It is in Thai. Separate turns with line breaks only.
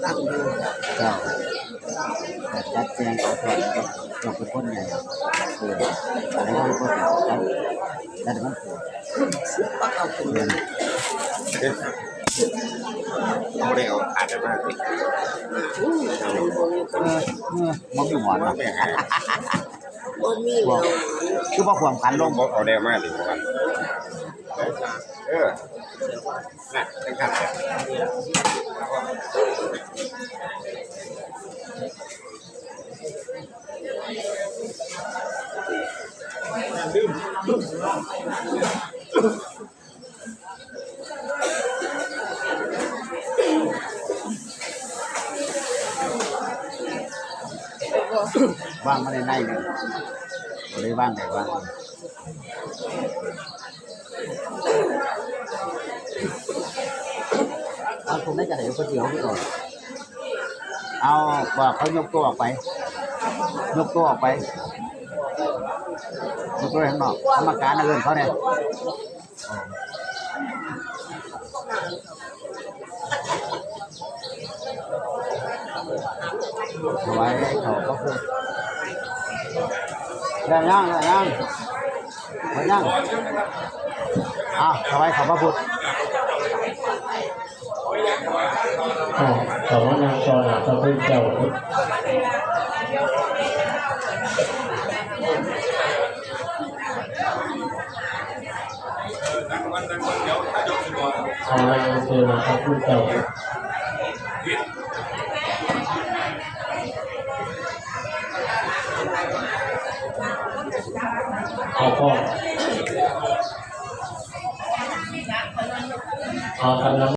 ตั้งดู
เจ้าแต่จัดแจงเอาถอดก็ต้องเป็นคนใหญ่คืออะไรก็เป็นครับแต่มัน
ว่าเขาเป็น
เรียน
ไม่ได้เอาขาดมาก
มันมีหมอน
ว่า
นะ
แม่หา
บ่มีเรา
คือว่าความกันล
ล
ง
งบอกเอาได้มากดีกว่าน่ะตั้งขาด
ว่างมาในเนี่ยบ่ได้ว่างไหนว่างเอาคนได้จะได้คนเดียวก่อนเอาว่าเขายกตัวออกไปยกตัวออกไปยกตัวข้างนอกกรรมการเงินเขาเนี่ยเอาไว้เขาก็คือได้ยังได้ยังได้ยังเอาไว้เขาพระพุทธ
ขอว่านางจอหลับพระพุทธเจ้าขอให้เจอพระพุทธเจ้าขอพ่อขอกำลัง